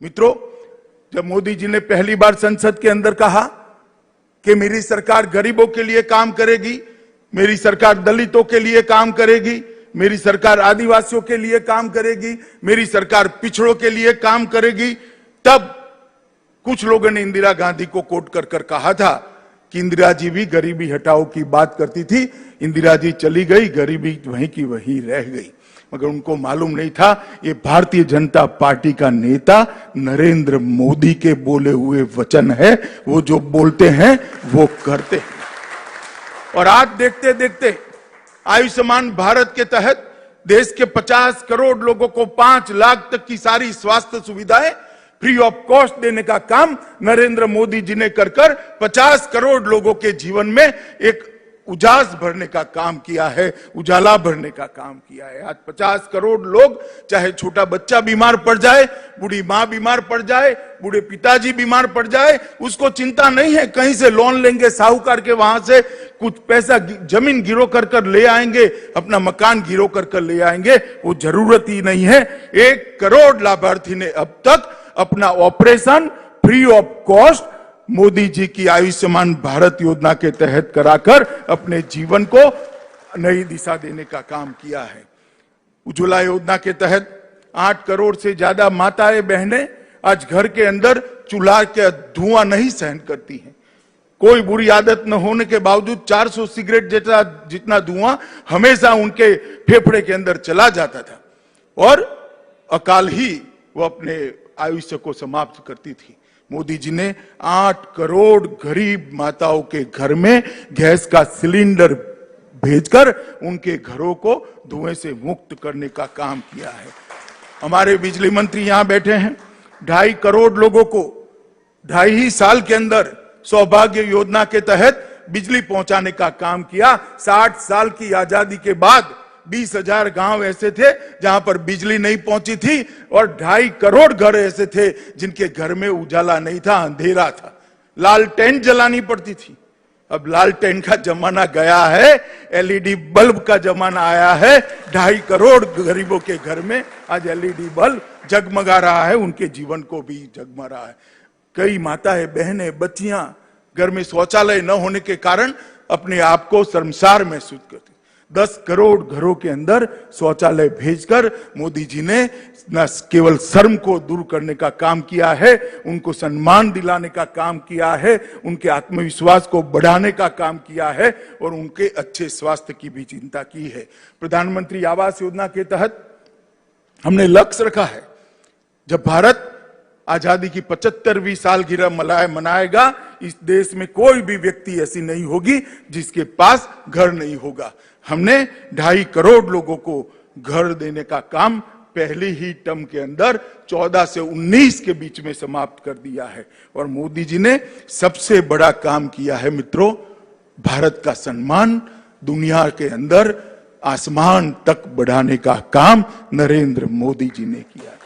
मित्रों, जब मोदी जी ने पहली बार संसद के अंदर कहा कि मेरी सरकार गरीबों के लिए काम करेगी, मेरी सरकार दलितों के लिए काम करेगी, मेरी सरकार आदिवासियों के लिए काम करेगी, मेरी सरकार पिछड़ों के लिए काम करेगी, तब कुछ लोगों ने इंदिरा गांधी को कोट कर कर कहा था कि इंदिरा जी भी गरीबी हटाओ की बात करती थी, इंदिरा जी चली गई, गरीबी वहीं की वहीं रह गई। मगर उनको मालूम नहीं था ये भारतीय जनता पार्टी का नेता नरेंद्र मोदी के बोले हुए वचन है, वो जो बोलते हैं वो करते हैं। और आज देखते देखते आयुष्मान भारत के तहत देश के 50 करोड़ लोगों को 5 लाख तक की सारी स्वास्थ्य सुविधाएं फ्री ऑफ कॉस्ट देने का काम नरेंद्र मोदी जी ने कर 50 करोड़ लोगों के जीवन में एक उजास भरने का काम किया है, उजाला भरने का काम किया है। आज 50 करोड़ लोग, चाहे छोटा बच्चा बीमार पड़ जाए, बूढ़ी मां बीमार पड़ जाए, बूढ़े पिताजी बीमार पड़ जाए, उसको चिंता नहीं है कहीं से लोन लेंगे साहूकार के, वहां से कुछ पैसा जमीन गिरो कर ले आएंगे, अपना मकान गिरो कर ले आएंगे, वो जरूरत ही नहीं है। 1 करोड़ लाभार्थी ने अब तक अपना operation free of cost Modi ji की आयुष्मान भारत योजना के तहत कराकर अपने जीवन को नई दिशा देने का काम किया है। उज्ज्वला योजना के तहत 8 करोड़ से ज्यादा माताएं बहनें आज घर के अंदर चूल्हा के धुआं नहीं सहन करती हैं। कोई बुरी आदत न होने के बावजूद 400 सिगरेट जितना धुआं हमेशा उनके फेफड़े के अंदर चला जाता था और अकाल ही वो अपने आयुष्य को समाप्त करती थी। मोदी जी ने 8 करोड़ गरीब माताओं के घर में गैस का सिलेंडर भेजकर उनके घरों को धुएं से मुक्त करने का काम किया है। हमारे बिजली मंत्री यहां बैठे हैं, 2.5 करोड़ लोगों को 2.5 साल के अंदर सौभाग्य योजना के तहत बिजली पहुंचाने का काम किया। 60 साल की आजादी के बाद 20,000 गांव ऐसे थे जहां पर बिजली नहीं पहुंची थी और 2.5 करोड़ घर ऐसे थे जिनके घर में उजाला नहीं था, अंधेरा था, लालटेन जलानी पड़ती थी। अब लालटेन का जमाना गया है, एलईडी बल्ब का जमाना आया है। 2.5 करोड़ गरीबों के घर में आज एलईडी बल्ब जगमगा रहा है, उनके जीवन को भी जगमगा रहा है। कई माताएं बहनें बच्चियां घर में शौचालय न होने के कारण अपने आप को शर्मसार महसूस करती। 10 करोड़ घरों के अंदर शौचालय भेजकर मोदी जी ने न केवल शर्म को दूर करने का काम किया है, उनको सम्मान दिलाने का काम किया है, उनके आत्मविश्वास को बढ़ाने का काम किया है और उनके अच्छे स्वास्थ्य की भी चिंता की है। प्रधानमंत्री आवास योजना के तहत हमने लक्ष्य रखा है, जब भारत आजादी की 75वीं सालगिरह मनाएगा, इस देश में कोई भी व्यक्ति ऐसी नहीं होगी जिसके पास घर नहीं होगा। हमने 2.5 करोड़ लोगों को घर देने का काम पहली ही टर्म के अंदर 14 से 19 के बीच में समाप्त कर दिया है। और मोदी जी ने सबसे बड़ा काम किया है मित्रों, भारत का सम्मान दुनिया के अंदर आसमान तक बढ़ाने का काम नरेंद्र मोदी जी ने किया है।